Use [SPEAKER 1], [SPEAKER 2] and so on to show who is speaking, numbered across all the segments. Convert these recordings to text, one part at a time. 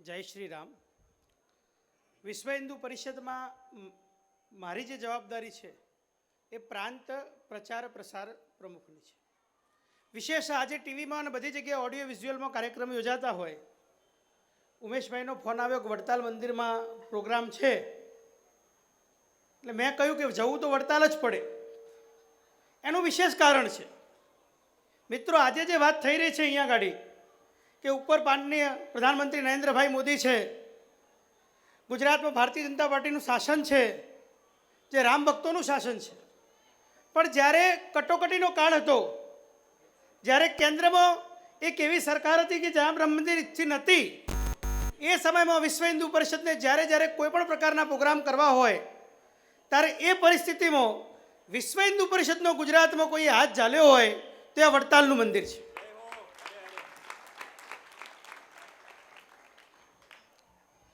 [SPEAKER 1] જય શ્રી રામ. વિશ્વ હિન્દુ પરિષદમાં મારી જે જવાબદારી છે એ પ્રાંત પ્રચાર પ્રસાર પ્રમુખની છે. વિશેષ આજે ટીવીમાં અને બધી જગ્યાએ ઓડિયો વિઝ્યુઅલમાં કાર્યક્રમ યોજાતા હોય, ઉમેશભાઈનો ફોન આવ્યો કે વડતાલ મંદિરમાં પ્રોગ્રામ છે, એટલે મેં કહ્યું કે જવું તો વડતાલ જ પડે. એનું વિશેષ કારણ છે. મિત્રો, આજે જે વાત થઈ રહી છે અહીંયા ગાડી કે ઉપર માનનીય પ્રધાનમંત્રી નરેન્દ્રભાઈ મોદી છે, ગુજરાતમાં ભારતીય જનતા પાર્ટીનું શાસન છે, જે રામ ભક્તોનું શાસન છે. પણ જ્યારે કટોકટીનો કાળ હતો, જ્યારે કેન્દ્રમાં એક એવી સરકાર હતી કે જ્યાં રામ મંદિર ઈચ્છિત નથી, એ સમયમાં વિશ્વ હિન્દુ પરિષદને જ્યારે કોઈ પણ પ્રકારના પ્રોગ્રામ કરવા હોય ત્યારે એ પરિસ્થિતિમાં વિશ્વ હિન્દુ પરિષદનો ગુજરાતમાં કોઈ હાથ ઝાલ્યો હોય તો આ વડતાલનું મંદિર છે.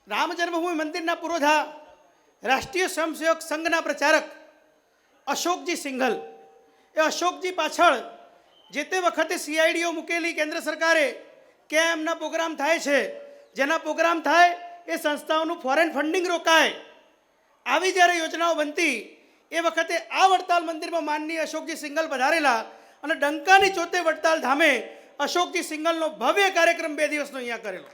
[SPEAKER 1] રામ જન્મભૂમિ મંદિરના પુરોધા રાષ્ટ્રીય સ્વયંસેવક સંઘના પ્રચારક અશોકજી સિંઘલ, એ અશોકજી પાછળ જે તે વખતે CIDઓ મૂકેલી કેન્દ્ર સરકારે કે એમના પ્રોગ્રામ થાય છે, જેના પ્રોગ્રામ થાય એ સંસ્થાઓનું ફોરેન ફંડિંગ રોકાય, આવી જ્યારે યોજનાઓ બનતી એ વખતે આ વડતાલ મંદિરમાં માનનીય અશોકજી સિંઘલ પધારેલા અને ડંકાની ચોતે વડતાલ ધામે અશોકજી સિંઘલનો ભવ્ય કાર્યક્રમ 2 દિવસનો અહીંયા કરેલો.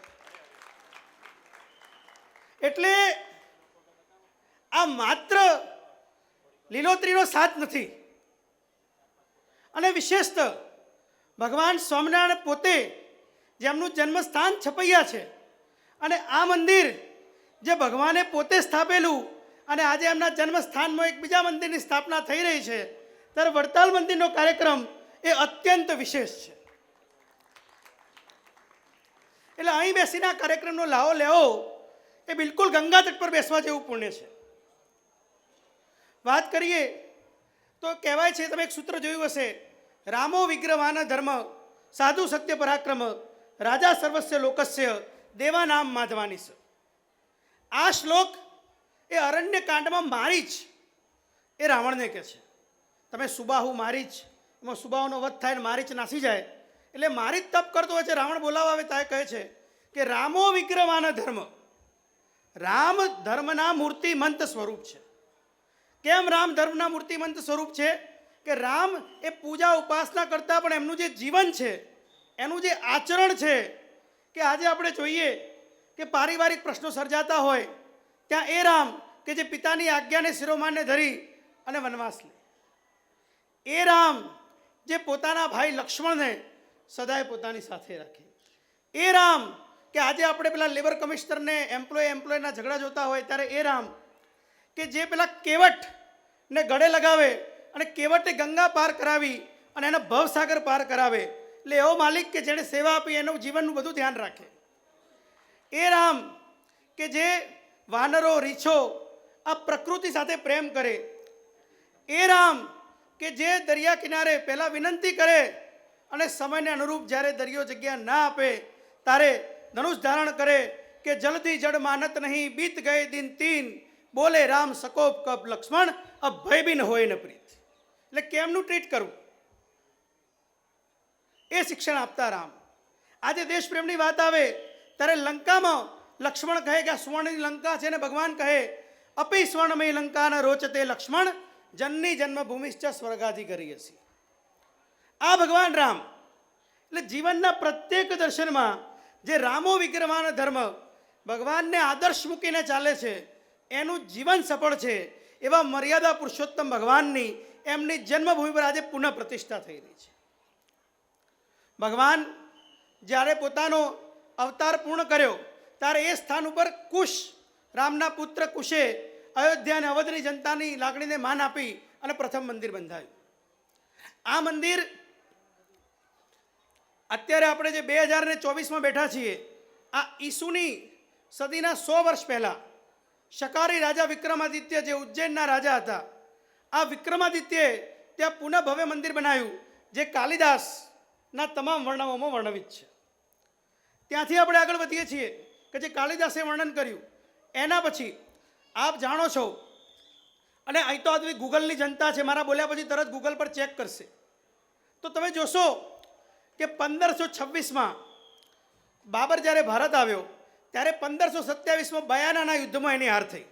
[SPEAKER 1] એટલે આ માત્ર લીલોતરીનો સાથ નથી, અને વિશેષત ભગવાન સ્વામિનારાયણ પોતે જેમનું જન્મસ્થાન છપૈયા છે, અને આ મંદિર જે ભગવાને પોતે સ્થાપેલું, અને આજે એમના જન્મસ્થાનમાં એક બીજા મંદિરની સ્થાપના થઈ રહી છે, ત્યારે વડતાલ મંદિરનો કાર્યક્રમ એ અત્યંત વિશેષ છે. એટલે અહીં બેસીને આ કાર્યક્રમનો લાવો લેવો એ બિલકુલ ગંગા તટ પર બેસવા જેવું પુણ્ય છે. વાત કરીએ તો કહેવાય છે, તમે એક સૂત્ર જોયું હશે, રામો વિગ્રહવાન ધર્મ સાધુ સત્ય પરાક્રમ રાજા સર્વસ્ય લોકસ્ય દેવાનામ માધવાની. આ શ્લોક એ અરણ્ય કાંડમાં મારીચ એ રાવણને કહે છે. તમે સુબાહુ મારીચ, એમાં સુબાહુનો વધ થાય ને મારીચ નાસી જાય, એટલે મારીચ તપ કરતો હોય છે, રાવણ બોલાવા આવે ત્યારે કહે છે કે રામો વિગ્રહવાન ધર્મ, રામ ધર્મના મૂર્તિમંત સ્વરૂપ છે. કેમ રામ ધર્મના મૂર્તિમંત સ્વરૂપ છે? કે રામ એ પૂજા ઉપાસના કરતાં પણ એમનું જે જીવન છે, એનું જે આચરણ છે, કે આજે આપણે જોઈએ કે પારિવારિક પ્રશ્નો સર્જાતા હોય ત્યાં એ રામ કે જે પિતાની આજ્ઞાને શિરોમાન્ય ધરી અને વનવાસ લે, એ રામ જે પોતાના ભાઈ લક્ષ્મણને સદાય પોતાની સાથે રાખે, એ રામ કે આજે આપણે પેલા લેબર કમિશનરને એમ્પ્લોયના ઝઘડા જોતા હોય ત્યારે એ રામ કે જે પેલા કેવટને ગળે લગાવે અને કેવટે ગંગા પાર કરાવી અને એને ભવસાગર પાર કરાવે, એટલે એવો માલિક કે જેણે સેવા આપી એનું જીવનનું બધું ધ્યાન રાખે, એ રામ કે જે વાનરો રીછો આ પ્રકૃતિ સાથે પ્રેમ કરે, એ રામ કે જે દરિયા કિનારે પહેલાં વિનંતી કરે અને સમયને અનુરૂપ જ્યારે દરિયો જગ્યા ના આપે ત્યારે ધનુષ ધારણ કરે કે જલ્દી જડ માનત નહીં બીત ગયે દિન 3 બોલે રામ સકોપ કપ લક્ષ્મણ અબ ભય બિન હોય ન પ્રીત. એટલે કેમનું ટ્રીટ કરવું એ શિક્ષણ આપતા રામ. આજે દેશપ્રેમની વાત આવે ત્યારે લંકામાં લક્ષ્મણ કહે કે આ સુવર્ણની લંકા છે, ને ભગવાન કહે અપી સ્વર્ણમય લંકાના રોચતે લક્ષ્મણ જનની જન્મભૂમિશ્ચ સ્વર્ગાધિકારી હસી. આ ભગવાન રામ એટલે જીવનના પ્રત્યેક દર્શનમાં જે રામો વિગ્રહવાન ધર્મ ભગવાનને આદર્શ મૂકીને ચાલે છે, એનું જીવન સફળ છે. એવા મર્યાદા પુરુષોત્તમ ભગવાનની એમની જન્મભૂમિ પર આજે પુનઃ પ્રતિષ્ઠા થઈ રહી છે. ભગવાન જ્યારે પોતાનો અવતાર પૂર્ણ કર્યો ત્યારે એ સ્થાન ઉપર કુશ, રામના પુત્ર કુશે અયોધ્યા અને અવધની જનતાની લાગણીને માન આપી અને પ્રથમ મંદિર બંધાયું. આ મંદિર અત્યારે આપણે જે 2024માં બેઠા છીએ, આ ઈસુની સદીના 100 વર્ષ પહેલાં શકારી રાજા વિક્રમાદિત્ય જે ઉજ્જૈનના રાજા હતા, આ વિક્રમાદિત્યએ ત્યાં પુનઃ ભવ્ય મંદિર બનાવ્યું જે કાલિદાસના તમામ વર્ણનોમાં વર્ણવિત છે. ત્યાંથી આપણે આગળ વધીએ છીએ કે જે કાલિદાસે વર્ણન કર્યું એના પછી આપ જાણો છો, અને અહીં તો આ ગૂગલની જનતા છે, મારા બોલ્યા પછી તરત ગૂગલ પર ચેક કરશે તો તમે જોશો કે 1526માં બાબર જ્યારે ભારત આવ્યો ત્યારે 1527માં બયાનાના યુદ્ધમાં એની હાર થઈ.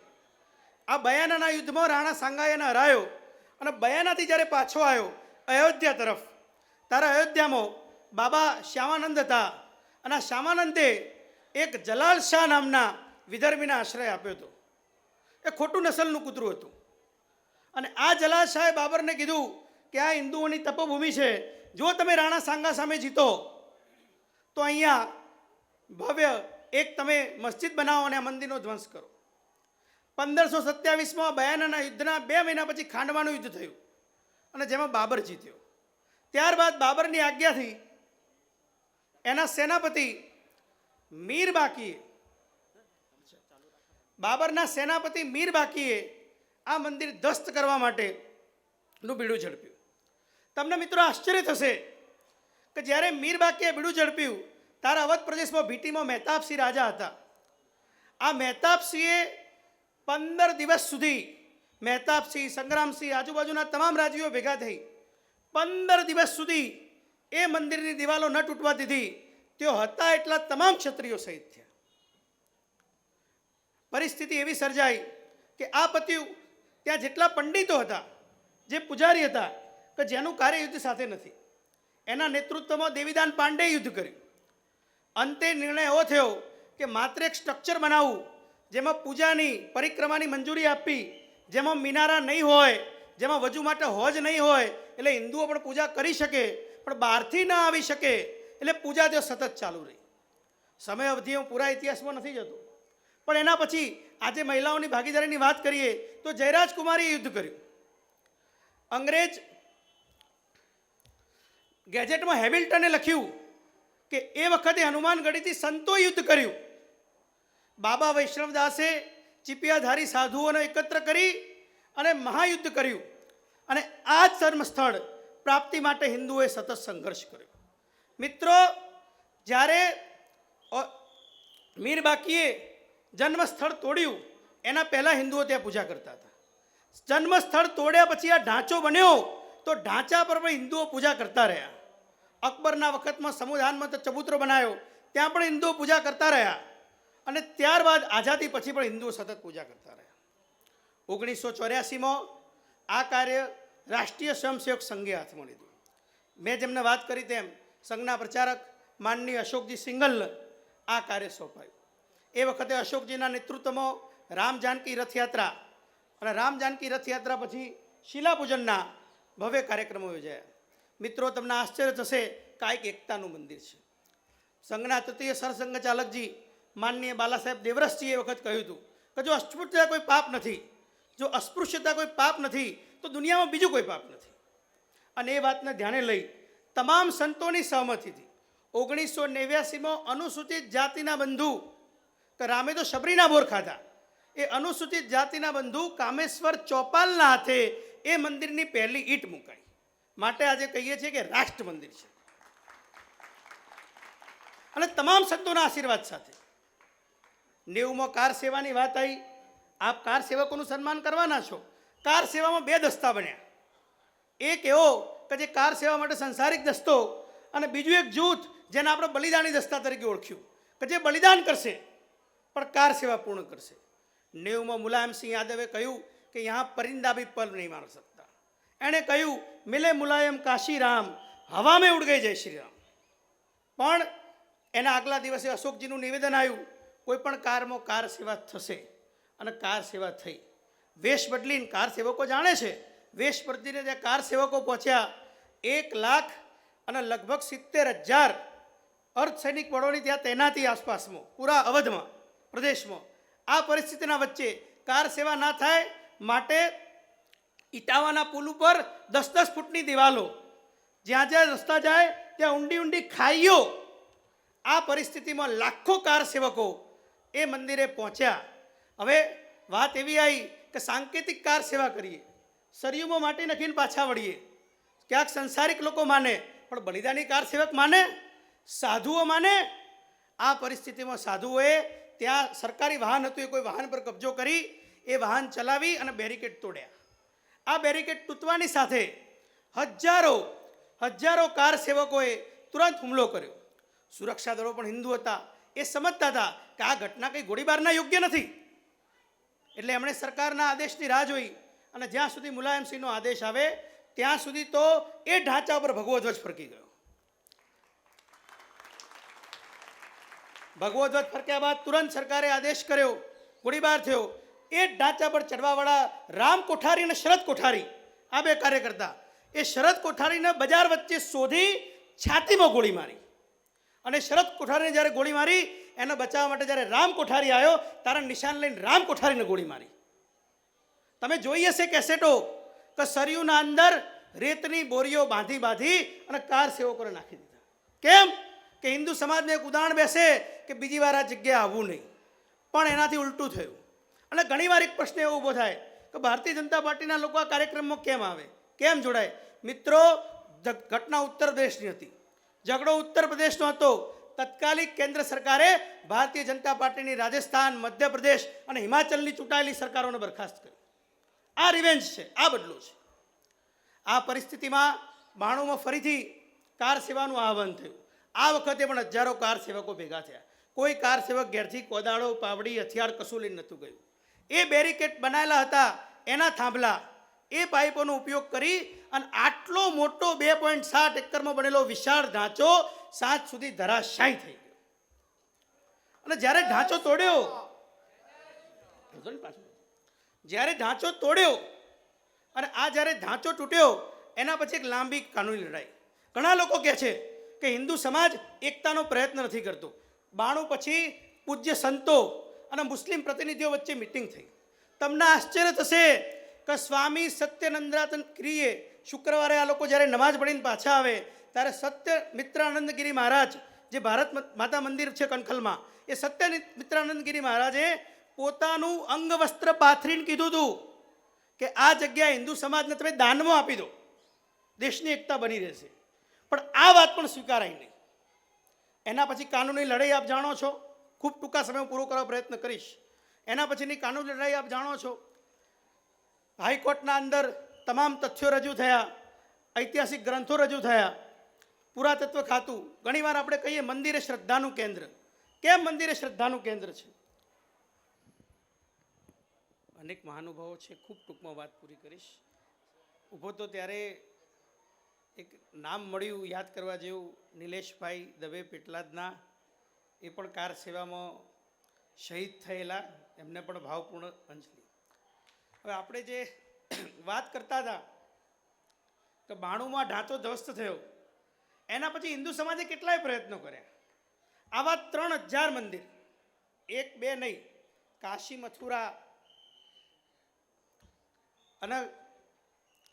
[SPEAKER 1] આ બયાનાના યુદ્ધમાં રાણા સાંગાએ એને હરાયો અને બયાનાથી જ્યારે પાછો આવ્યો અયોધ્યા તરફ, ત્યારે અયોધ્યામાં બાબા શ્યામાનંદ હતા અને આ શ્યામાનંદે એક જલાલ શાહ નામના વિદર્ભીને આશ્રય આપ્યો હતો. એ ખોટું નસલનું કૂતરું હતું અને આ જલાલ શાહે બાબરને કીધું કે આ હિન્દુઓની તપોભૂમિ છે, જો તમે રાણા સાંગા સામે જીતો તો અહીંયા ભવ્ય એક તમે મસ્જિદ બનાવો અને આ મંદિરનો ધ્વંસ કરો. 1527માં બયાનાના યુદ્ધના 2 મહિના પછી ખાંડવાનું યુદ્ધ થયું અને જેમાં બાબર જીત્યો. ત્યારબાદ બાબરની આજ્ઞાથી એના સેનાપતિ મીર બાકીએ, બાબરના સેનાપતિ મીર બાકીએ આ મંદિર ધ્વસ્ત કરવા માટેનું બીડું ઝડપ્યું. તમને મિત્રો આશ્ચર્ય થશે કે જ્યારે મીર બાકીએ બીડું ઝડપ્યું ત્યારે અવધ પ્રદેશમાં ભીટીમાં મહેતાબસિંહ રાજા હતા. આ મહેતાબસિંહે 15 દિવસ સુધી મહેતાબસિંહ, સંગ્રામસિંહ, આજુબાજુના તમામ રાજવીઓ ભેગા થઈ 15 દિવસ સુધી એ મંદિરની દિવાલો ન તૂટવા દીધી. તેઓ હતા એટલા તમામ ક્ષત્રિયો સહિત થયા. પરિસ્થિતિ એવી સર્જાઈ કે આ પત્યું ત્યાં જેટલા પંડિતો હતા, જે પૂજારી હતા, કે જેનું કાર્ય યુદ્ધ સાથે નથી, એના નેતૃત્વમાં દેવીદાન પાંડેએ યુદ્ધ કર્યું. અંતે નિર્ણય એવો થયો કે માત્ર એક સ્ટ્રક્ચર બનાવવું, જેમાં પૂજાની પરિક્રમાની મંજૂરી આપવી, જેમાં મિનારા નહીં હોય, જેમાં વજુ માટે હોજ નહીં હોય, એટલે હિન્દુઓ પણ પૂજા કરી શકે પણ બહારથી ન આવી શકે, એટલે પૂજા તેઓ સતત ચાલુ રહી. સમય અવધિ હું પૂરા ઇતિહાસમાં નથી જતો, પણ એના પછી આજે મહિલાઓની ભાગીદારીની વાત કરીએ તો જયરાજ કુમારીએ યુદ્ધ કર્યું. અંગ્રેજ ગેજેટમાં હેમિલ્ટને લખ્યું કે એ વખતે હનુમાનગઢીથી સંતોએ યુદ્ધ કર્યું. બાબા વૈષ્ણવદાસે ચીપિયાધારી સાધુઓને એકત્ર કરી અને મહાયુદ્ધ કર્યું અને આ જ ધર્મ સ્થળ પ્રાપ્તિ માટે હિન્દુઓએ સતત સંઘર્ષ કર્યો. મિત્રો, જ્યારે મીર બાકીએ જન્મસ્થળ તોડ્યું એના પહેલાં હિન્દુઓ ત્યાં પૂજા કરતા હતા. જન્મસ્થળ તોડ્યા પછી આ ઢાંચો બન્યો તો ઢાંચા પર પણ હિન્દુઓ પૂજા કરતા રહ્યા. અકબરના વખતમાં સમુદાનમાં તો ચબૂતરો બનાવ્યો, ત્યાં પણ હિન્દુઓ પૂજા કરતા રહ્યા અને ત્યારબાદ આઝાદી પછી પણ હિન્દુઓ સતત પૂજા કરતા રહ્યા. 1984માં આ કાર્ય રાષ્ટ્રીય સ્વયંસેવક સંઘે હાથમાં લીધું. મેં જેમને વાત કરી તેમ સંઘના પ્રચારક માનનીય અશોકજી સિંઘલને આ કાર્ય સોંપાયું. એ વખતે અશોકજીના નેતૃત્વમાં રામ જાનકી રથયાત્રા અને રામ જાનકી રથયાત્રા પછી શિલાપૂજનના ભવ્ય કાર્યક્રમો યોજાયા. મિત્રો, તમને આશ્ચર્ય થશે કે આ એક એકતાનું મંદિર છે. સંઘના તૃતીય સરસંઘચાલકજી માનનીય બાલા સાહેબ દેવરસજીએ એ વખત કહ્યું હતું કે જો અસ્પૃશ્યતા કોઈ પાપ નથી, જો અસ્પૃશ્યતા કોઈ પાપ નથી તો દુનિયામાં બીજું કોઈ પાપ નથી. અને એ વાતને ધ્યાને લઈ તમામ સંતોની સહમતિથી 1989માં અનુસૂચિત જાતિના બંધુ, કે રામે તો શબરીના બોર ખાધા, એ અનુસૂચિત જાતિના બંધુ કામેશ્વર ચોપાલના હાથે એ મંદિરની પહેલી ઈંટ મુકાઈ. માટે આજે કહીએ છીએ કે રાષ્ટ્ર મંદિર છે. અને તમામ સંતોના આશીર્વાદ સાથે 90માં કાર સેવાની વાત આવી. આપ કાર સેવકોનું સન્માન કરવાના છો. કાર સેવામાં 2 દસ્તા બન્યા. એક એવો કે જે કાર સેવા માટે સંસારિક દસ્તો, અને બીજું એક જૂથ જેને આપણે બલિદાની દસ્તા તરીકે ઓળખ્યું, કે જે બલિદાન કરશે પણ કાર સેવા પૂર્ણ કરશે. 90માં મુલાયમસિંહ યાદવે કહ્યું કે યહાં પરિંદા ભી પર નહીં માર સકતા. એણે કહ્યું મિલે મુલાયમ કાશી રામ, હવા મેં ઉડ ગઈ જય શ્રી રામ. પણ એના આગલા દિવસે અશોકજીનું નિવેદન આવ્યું, કોઈ પણ કારમાં કાર સેવા થશે, અને કાર સેવા થઈ. વેશ બદલીને કાર સેવકો જાણે છે, વેશ બદલીને ત્યાં કાર સેવકો પહોંચ્યા. 1 લાખ અને લગભગ 70,000 અર્ધસૈનિક બળોની ત્યાં તૈનાતી આસપાસમાં પૂરા અવધમાં પ્રદેશમાં. આ પરિસ્થિતિના વચ્ચે કાર સેવા ના થાય માટે ઇટાવાના પુલ ઉપર 10-10 ફૂટની દિવાલો, જ્યાં જ્યાં રસ્તા જાય ત્યાં ઊંડી ઊંડી ખાઈઓ. આ પરિસ્થિતિમાં લાખો કાર સેવકો એ મંદિરે પહોંચ્યા. હવે વાત એવી આવી કે સાંકેતિક કાર સેવા કરીએ, સરયુમાં માટી નાખીને પાછા વળીએ. ક્યાંક સંસારિક લોકો માને પણ બલિદાની કાર સેવક માને, સાધુઓ માને. આ પરિસ્થિતિમાં સાધુઓએ ત્યાં સરકારી વાહન હતું, એ કોઈ વાહન પર કબજો કરી એ વાહન ચલાવી અને બેરિકેડ તોડ્યા. આ બેરિકેડ તૂટવાની સાથે હજારો કાર સેવકોએ તુરંત હુમલો કર્યો. સુરક્ષા દળો પણ હિન્દુ હતા, એ સમજતા હતા કે આ ઘટના કંઈ ગોળીબારના યોગ્ય નથી. એટલે એમણે સરકારના આદેશની રાહ જોઈ અને જ્યાં સુધી મુલાયમસિંહનો આદેશ આવે ત્યાં સુધી તો એ ઢાંચા પર ભગવો ધ્વજ ફરકી ગયો. ભગવો ધ્વજ ફરક્યા બાદ તુરંત સરકારે આદેશ કર્યો, ગોળીબાર થયો. એ ઢાંચા પર ચડવાવાળા રામ કોઠારી અને શરદ કોઠારી, આ બે કાર્યકર્તા, એ શરદ કોઠારીને બજાર વચ્ચે શોધી છાતીમાં ગોળી મારી. અને શરદ કોઠારીને જ્યારે ગોળી મારી એને બચાવવા માટે જ્યારે રામ કોઠારી આવ્યો તારા નિશાન લઈને રામ કોઠારીને ગોળી મારી. તમે જોઈ હશે કેસેટો કે સરયુના અંદર રેતની બોરીઓ બાંધી બાંધી અને કાર સેવકોને નાખી દીધા. કેમ કે હિન્દુ સમાજને એક ઉદાહરણ બેસે કે બીજી વાર આ જગ્યાએ આવવું નહીં. પણ એનાથી ઉલટું થયું. અને ઘણીવાર એક પ્રશ્ન એવો ઊભો થાય કે ભારતીય જનતા પાર્ટીના લોકો આ કાર્યક્રમમાં કેમ આવે, કેમ જોડાય? મિત્રો, ઘટના ઉત્તર પ્રદેશની હતી, ઝઘડો ઉત્તર પ્રદેશનો હતો. તત્કાલિક કેન્દ્ર સરકારે ભારતીય જનતા પાર્ટીની રાજસ્થાન, મધ્યપ્રદેશ અને હિમાચલની ચૂંટાયેલી સરકારોને બરખાસ્ત કરી. આ રિવેન્જ છે, આ બદલો છે. આ પરિસ્થિતિમાં 92માં ફરીથી કાર સેવાનું આહવાન થયું. આ વખતે પણ હજારો કાર સેવકો ભેગા થયા. કોઈ કાર સેવક ઘેરથી કોદાળો, પાવડી, હથિયાર કશું લઈને નહોતું ગયું. એ બેરિકેડ બનાવેલા હતા એના થાંભલા, એ પાઇપોનો ઉપયોગ કરી અને આટલો મોટો 2.7 એકરમાં બનેલો વિશાળ ઢાંચો સાંજ સુધી ધરાશાયી થઈ ગયો. અને જ્યારે ઢાંચો તોડ્યો અને આ જ્યારે ઢાંચો તૂટ્યો એના પછી એક લાંબી કાનૂની લડાઈ. ઘણા લોકો કહે છે કે હિન્દુ સમાજ એકતાનો પ્રયત્ન નથી કરતો. 92 પછી પૂજ્ય સંતો અને મુસ્લિમ પ્રતિનિધિઓ વચ્ચે મિટિંગ થઈ. તમને આશ્ચર્ય થશે કે સ્વામી સત્યનંદ્રાતન ગિરીએ શુક્રવારે આ લોકો જ્યારે નમાજ પઢીને પાછા આવે ત્યારે સત્યમિત્રાનંદગીરી મહારાજ, જે ભારત માતા મંદિર છે કનખલમાં, એ સત્યમિત્રાનંદગીરી મહારાજે પોતાનું અંગ વસ્ત્ર પાથરીને કીધું હતું કે આ જગ્યા હિન્દુ સમાજને તમે દાનમાં આપી દો, દેશની એકતા બની રહેશે. પણ આ વાત પણ સ્વીકારાઈ નહીં. એના પછી કાનૂની લડાઈ આપ જાણો છો. ખૂબ ટૂંકા સમયમાં પૂરો કરવા પ્રયત્ન કરીશ. એના પછીની કાનૂની લડાઈ આપ જાણો છો. હાઈકોર્ટના અંદર તમામ તથ્યો રજૂ થયા, ઐતિહાસિક ગ્રંથો રજૂ થયા, પુરાતત્વ ખાતું. ઘણીવાર આપણે કહીએ મંદિર એ શ્રદ્ધાનું કેન્દ્ર. કેમ મંદિર એ શ્રદ્ધાનું કેન્દ્ર છે? અનેક મહાનુભાવો છે, ખૂબ ટૂંકમાં વાત પૂરી કરીશ. ઊભો તો ત્યારે એક નામ મળ્યું યાદ કરવા જેવું, નિલેશભાઈ દવે પેટલાદના. એ પણ કાર સેવામાં શહીદ થયેલા, એમને પણ ભાવપૂર્ણ અંજલિ. હવે આપણે જે વાત કરતા હતા કે 92માં ઢાંચો ધ્વસ્ત થયો, એના પછી હિન્દુ સમાજે કેટલાય પ્રયત્નો કર્યા. આવા 3000 મંદિર, 1-2 નહીં, કાશી, મથુરા અને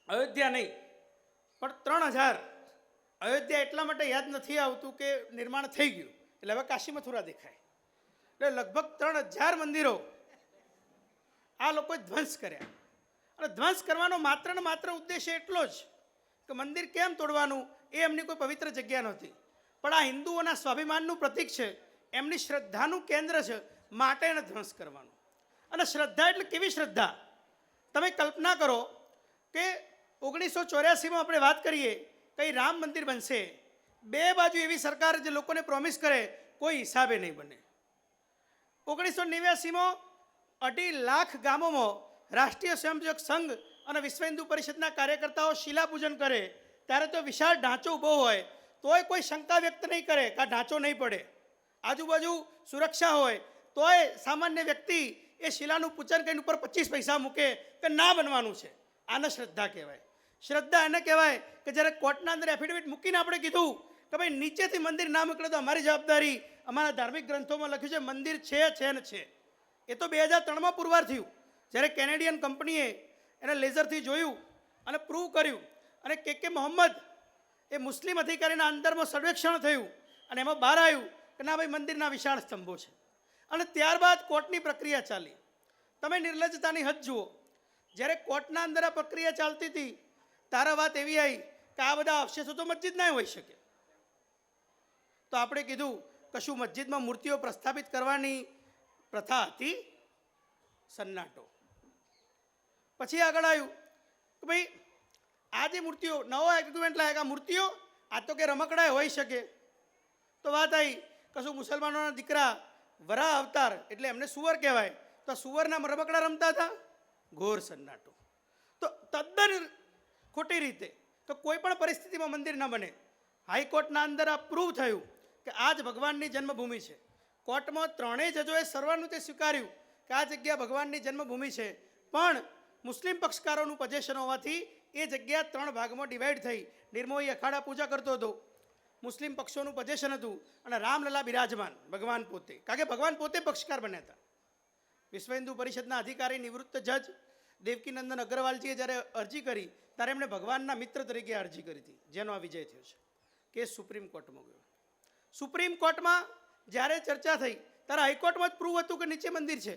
[SPEAKER 1] અયોધ્યા નહીં, પણ 3000. અયોધ્યા એટલા માટે યાદ નથી આવતું કે નિર્માણ થઈ ગયું એટલે હવે કાશી મથુરા દેખાય. એટલે લગભગ 3000 મંદિરો આ લોકોએ ધ્વંસ કર્યા. અને ધ્વંસ કરવાનો માત્ર ને માત્ર ઉદ્દેશ્ય એટલો જ કે મંદિર કેમ તોડવાનું, એ એમની કોઈ પવિત્ર જગ્યા નહોતી. પણ આ હિન્દુઓના સ્વાભિમાનનું પ્રતીક છે, એમની શ્રદ્ધાનું કેન્દ્ર છે, માટે એને ધ્વંસ કરવાનું. અને શ્રદ્ધા એટલે કેવી શ્રદ્ધા? તમે કલ્પના કરો કે 1984માં આપણે વાત કરીએ કંઈ રામ મંદિર બનશે, બે બાજુ એવી સરકાર જે લોકોને પ્રોમિસ કરે કોઈ હિસાબે નહીં બને. 1989માં 2.5 લાખ ગામોમાં રાષ્ટ્રીય સ્વયંસેવક સંઘ અને વિશ્વ હિન્દુ પરિષદના કાર્યકર્તાઓ શિલાપૂજન કરે ત્યારે તો વિશાળ ઢાંચો ઊભો હોય તોય કોઈ શંકા વ્યક્ત નહીં કરે કે આ ઢાંચો નહીં પડે. આજુબાજુ સુરક્ષા હોય તોય સામાન્ય વ્યક્તિ એ શિલાનું પૂજન કરીને ઉપર 25 પૈસા મૂકે કે ના બનવાનું છે. આને શ્રદ્ધા કહેવાય. શ્રદ્ધા એને કહેવાય કે જ્યારે કોર્ટના અંદર એફિડેવિટ મૂકીને આપણે કીધું કે ભાઈ નીચેથી મંદિર ના મોકલે તો અમારી જવાબદારી. અમારા ધાર્મિક ગ્રંથોમાં લખ્યું છે મંદિર છે ને છે. એ તો 2003માં પુરવાર થયું જ્યારે કેનેડિયન કંપનીએ એને લેઝરથી જોયું અને પ્રૂવ કર્યું. અને કે મોહમ્મદ એ મુસ્લિમ અધિકારીના અંદરમાં સર્વેક્ષણ થયું અને એમાં બહાર આવ્યું કે ના ભાઈ મંદિરના વિશાળ સ્તંભો છે. અને ત્યારબાદ કોર્ટની પ્રક્રિયા ચાલી. તમે નિર્લજ્જતાની હદ જુઓ. જ્યારે કોર્ટના અંદર આ પ્રક્રિયા ચાલતી હતી તારા વાત એવી આવી કે આ બધા અવશેષો તો મસ્જિદ ના હોઈ શકે. તો આપણે કીધું કશું મસ્જિદમાં મૂર્તિઓ પ્રસ્થાપિત કરવાની પ્રથા હતી? સન્નાટો. પછી આગળ આવ્યું કે ભાઈ આ જે મૂર્તિઓ, નવો એગ્રીમેન્ટ લાગ્યા, મૂર્તિઓ આ તો કે રમકડાએ હોઈ શકે. તો વાત આવી કશું મુસલમાનોના દીકરા વરા અવતાર એટલે એમને સુવર કહેવાય, તો સુવરના રમકડા રમતા હતા, ઘોર સન્નાટો. તો તદ્દન ખોટી રીતે તો કોઈ પણ પરિસ્થિતિમાં મંદિર ન બને. હાઈકોર્ટના અંદર આ પ્રૂવ થયું કે આ જ ભગવાનની જન્મભૂમિ છે. કોર્ટમાં ત્રણેય જજોએ સર્વાનુમતે સ્વીકાર્યું કે આ જગ્યા ભગવાનની જન્મભૂમિ છે, પણ મુસ્લિમ પક્ષકારોનું પોઝેશન હોવાથી એ જગ્યા 3 ભાગમાં ડિવાઈડ થઈ. નિર્મોહી અખાડા પૂજા કરતો હતો, મુસ્લિમ પક્ષોનું પોઝેશન હતું, અને રામલલા બિરાજમાન ભગવાન પોતે, કારણ કે ભગવાન પોતે પક્ષકાર બન્યા હતા. વિશ્વ હિન્દુ પરિષદના અધિકારી નિવૃત્ત જજ દેવકીનંદન અગ્રવાલજીએ જ્યારે અરજી કરી ત્યારે એમણે ભગવાનના મિત્ર તરીકે અરજી કરી હતી, જેનો આ વિજય થયો છે. કેસ સુપ્રીમ કોર્ટમાં ગયો. સુપ્રીમ કોર્ટમાં જ્યારે ચર્ચા થઈ ત્યારે હાઈકોર્ટમાં જ પ્રૂવ હતું કે નીચે મંદિર છે,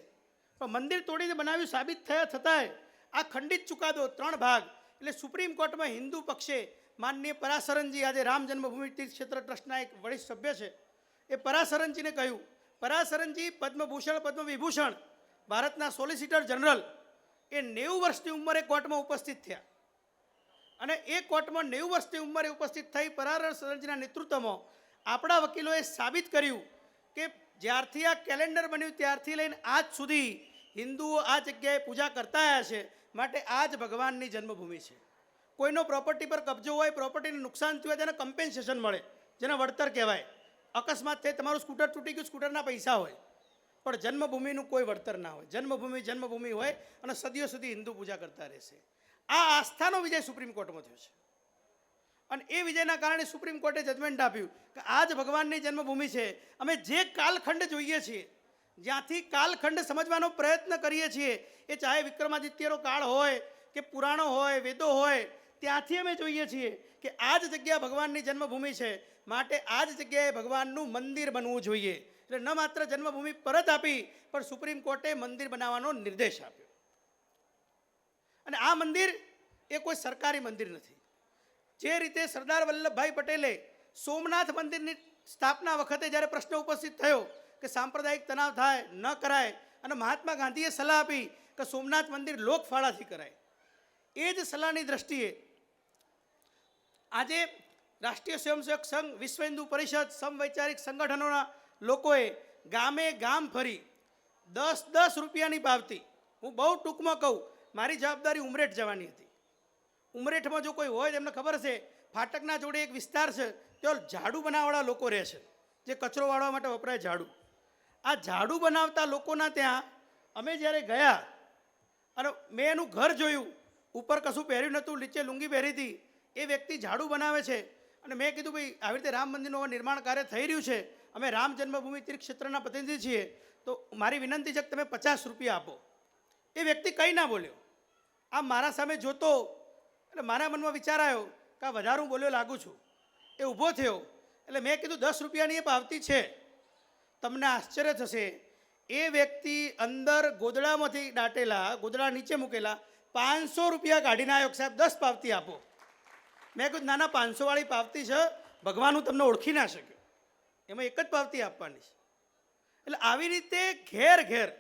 [SPEAKER 1] પણ મંદિર તોડીને બનાવ્યું સાબિત થયા છતાંય આ ખંડિત ચુકાદો 3 ભાગ એટલે સુપ્રીમ કોર્ટમાં હિન્દુ પક્ષે માનનીય પરાશરનજી, આજે રામ જન્મભૂમિ તીર્થ ક્ષેત્ર ટ્રસ્ટના એક વરિષ્ઠ સભ્ય છે, એ પરાશરનજીને કહ્યું. પરાશરનજી પદ્મભૂષણ પદ્મવિભૂષણ ભારતના સોલિસિટર જનરલ એ 90 વર્ષની ઉંમરે કોર્ટમાં ઉપસ્થિત થયા, અને એ કોર્ટમાં 90 વર્ષની ઉંમરે ઉપસ્થિત થઈ પરાશરનજીના નેતૃત્વમાં આપણા વકીલોએ સાબિત કર્યું કે જ્યારથી આ કેલેન્ડર બન્યું ત્યારથી લઈને આજ સુધી હિન્દુઓ આ જગ્યાએ પૂજા કરતા આવ્યા છે, માટે આ જ ભગવાનની જન્મભૂમિ છે. કોઈનો પ્રોપર્ટી પર કબજો હોય, પ્રોપર્ટીને નુકસાન થયું હોય તેને કમ્પેન્સેશન મળે, જેને વળતર કહેવાય. અકસ્માત થઈ તમારું સ્કૂટર તૂટી ગયું, સ્કૂટરના પૈસા હોય, પણ જન્મભૂમિનું કોઈ વળતર ના હોય. જન્મભૂમિ હોય અને સદીઓ સુધી હિન્દુ પૂજા કરતા રહેશે. આ આસ્થાનો વિજય સુપ્રીમ કોર્ટમાં થયો છે, અને એ વિજયના કારણે સુપ્રીમ કોર્ટે જજમેન્ટ આપ્યું કે આ જ ભગવાનની જન્મભૂમિ છે. અમે જે કાલખંડ જોઈએ છીએ, જ્યાંથી કાલખંડ સમજવાનો પ્રયત્ન કરીએ છીએ, એ ચાહે વિક્રમાદિત્યનો કાળ હોય કે પુરાણો હોય, વેદો હોય, ત્યાંથી અમે જોઈએ છીએ કે આ જ જગ્યા ભગવાનની જન્મભૂમિ છે, માટે આ જ જગ્યાએ ભગવાનનું મંદિર બનવું જોઈએ. એટલે ન માત્ર જન્મભૂમિ પરત આપી, પણ સુપ્રીમ કોર્ટે મંદિર બનાવવાનો નિર્દેશ આપ્યો. અને આ મંદિર એ કોઈ સરકારી મંદિર નથી. જે રીતે સરદાર વલ્લભભાઈ પટેલે સોમનાથ મંદિરની સ્થાપના વખતે જ્યારે પ્રશ્ન ઉપસ્થિત થયો કે સાંપ્રદાયિક તણાવ થાય, ન કરાય, અને મહાત્મા ગાંધીએ સલાહ આપી કે સોમનાથ મંદિર લોકફાળાથી કરાય, એ જ સલાહની દ્રષ્ટિએ આજે રાષ્ટ્રીય સ્વયંસેવક સંઘ, વિશ્વ હિન્દુ પરિષદ, સમવૈચારિક સંગઠનોના લોકોએ ગામે ગામ ફરી 10 રૂપિયાની પાવતી, હું બહુ ટૂંકમાં કહું, મારી જવાબદારી ઉમરેઠ જવાની હતી. ઉમરેઠમાં જો કોઈ હોય તેમને ખબર છે, ફાટકના જોડે એક વિસ્તાર છે, ત્યાં ઝાડુ બનાવવાળા લોકો રહે છે, જે કચરો વાળવા માટે વપરાય ઝાડુ. આ ઝાડુ બનાવતા લોકોના ત્યાં અમે જ્યારે ગયા અને મેં એનું ઘર જોયું, ઉપર કશું પહેર્યું નહોતું, નીચે લુંગી પહેરી હતી. એ વ્યક્તિ ઝાડુ બનાવે છે, અને મેં કીધું ભાઈ આવી રીતે રામ મંદિરનું નિર્માણ કાર્ય થઈ રહ્યું છે, અમે રામ જન્મભૂમિ તીર્થ ક્ષેત્રના પ્રતિનિધિ છીએ, તો મારી વિનંતી છે કે તમે 50 રૂપિયા આપો. એ વ્યક્તિ કંઈ ના બોલ્યો. આમ મારા સામે જોતો એટલે મારા મનમાં વિચાર આવ્યો કે આ વધારે હું બોલ્યો લાગુ છું. એ ઊભો થયો એટલે મેં કીધું 10 રૂપિયાની એ પાવતી છે. તમને આશ્ચર્ય થશે, એ વ્યક્તિ અંદર ગોદડામાંથી દાટેલા, ગોદડા નીચે મૂકેલા 500 રૂપિયા કાઢીને આવ્યો. સાહેબ 10 પાવતી આપો. મેં કીધું નાના 500 વાળી પાવતી છે, ભગવાન હું તમને ઓળખી ના શક્યો, એમાં એક જ પાવતી આપવાની છે. એટલે આવી રીતે ઘેર ઘેર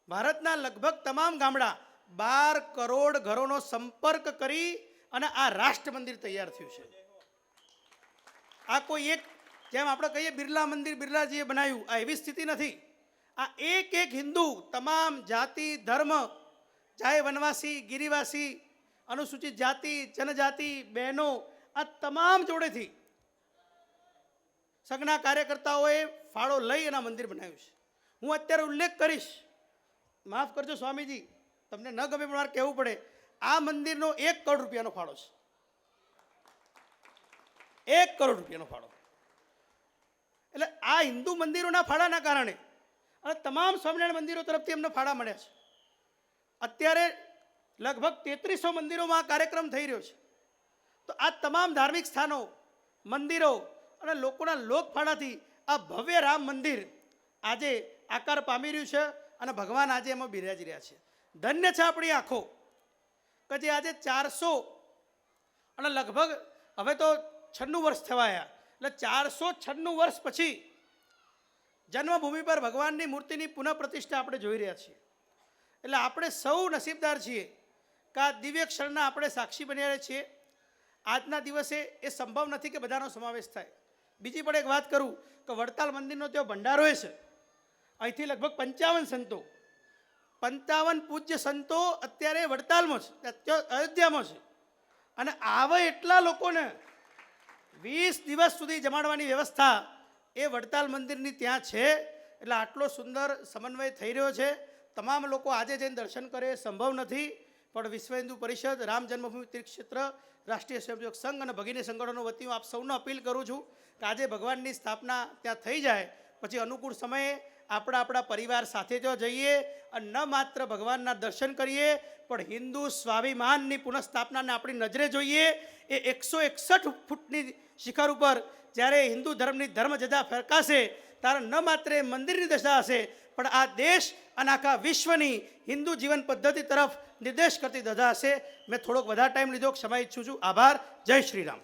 [SPEAKER 1] ભારતના લગભગ તમામ ગામડા 12 કરોડ ઘરોનો સંપર્ક કરી અને આ રાષ્ટ્ર મંદિર તૈયાર થયું છે. આ કોઈ એક, જેમ આપણે કહીએ બિરલા મંદિર બિરલાજીએ બનાવ્યું, આ એવી સ્થિતિ નથી. આ એક હિન્દુ, તમામ જાતિ ધર્મ, ચાહે વનવાસી, ગિરિવાસી, અનુસૂચિત જાતિ, જનજાતિ, બહેનો, આ તમામ જોડેથી સંઘના કાર્યકર્તાઓએ ફાળો લઈ અને મંદિર બનાવ્યું છે. હું અત્યારે ઉલ્લેખ કરીશ, માફ કરજો સ્વામીજી, તમને ન ગમે પણ મારે કહેવું પડે, આ મંદિરનો 1 કરોડ રૂપિયાનો ફાળો છે. 1 કરોડ રૂપિયાનો ફાળો. એટલે આ હિન્દુ મંદિરોના ફાળાના કારણે અને તમામ સ્વામિનારાયણ મંદિરો તરફથી અમને ફાળા મળ્યા છે. અત્યારે લગભગ 3300 મંદિરોમાં આ કાર્યક્રમ થઈ રહ્યો છે. તો આ તમામ ધાર્મિક સ્થાનો, મંદિરો અને લોકોના લોકફાળાથી આ ભવ્ય રામ મંદિર આજે આકાર પામી રહ્યું છે, અને ભગવાન આજે એમાં બિરાજી રહ્યા છે. ધન્ય છે આપણી આંખો કે જે આજે 400 અને લગભગ હવે તો 96 વર્ષ થવાયા, એટલે 496 વર્ષ પછી જન્મભૂમિ પર ભગવાનની મૂર્તિની પુનઃ પ્રતિષ્ઠા આપણે જોઈ રહ્યા છીએ. એટલે આપણે સૌ નસીબદાર છીએ કે આ દિવ્ય ક્ષણના આપણે સાક્ષી બન્યા છીએ. આજના દિવસે એ સંભવ નથી કે બધાનો સમાવેશ થાય. બીજી પણ એક વાત કરું કે વડતાલ મંદિરનો ત્યાં ભંડારો છે, અહીંથી લગભગ 55 સંતો, 55 પૂજ્ય સંતો અત્યારે વડતાલમાં છે, ત્યાં અયોધ્યામાં છે, અને આવે એટલા લોકોને 20 દિવસ સુધી જમાડવાની વ્યવસ્થા એ વડતાલ મંદિરની ત્યાં છે. એટલે આટલો સુંદર સમન્વય થઈ રહ્યો છે. તમામ લોકો આજે જઈને દર્શન કરે એ સંભવ નથી, પણ વિશ્વ હિન્દુ પરિષદ, રામ જન્મભૂમિ તીર્થક્ષેત્ર, રાષ્ટ્રીય સ્વયંસેવક સંઘ અને ભગીની સંગઠનો વતી હું આપ સૌને અપીલ કરું છું કે આજે ભગવાનની સ્થાપના ત્યાં થઈ જાય પછી અનુકૂળ સમયે આપણા પરિવાર સાથે જો જઈએ અને ન માત્ર ભગવાનના દર્શન કરીએ પણ હિન્દુ સ્વાભિમાનની પુનઃસ્થાપનાને આપણી નજરે જોઈએ. એ 161 ફૂટની શિખર ઉપર જ્યારે હિન્દુ ધર્મની ધર્મધજા ફરકાશે ત્યારે ન માત્ર એ મંદિરની દશા હશે પણ આ દેશ અને આખા વિશ્વની હિન્દુ જીવન પદ્ધતિ તરફ નિર્દેશ કરતી દશા હશે. મેં થોડોક વધારે ટાઈમ લીધો, ક્ષમા ઈચ્છું છું. આભાર. જય શ્રી રામ.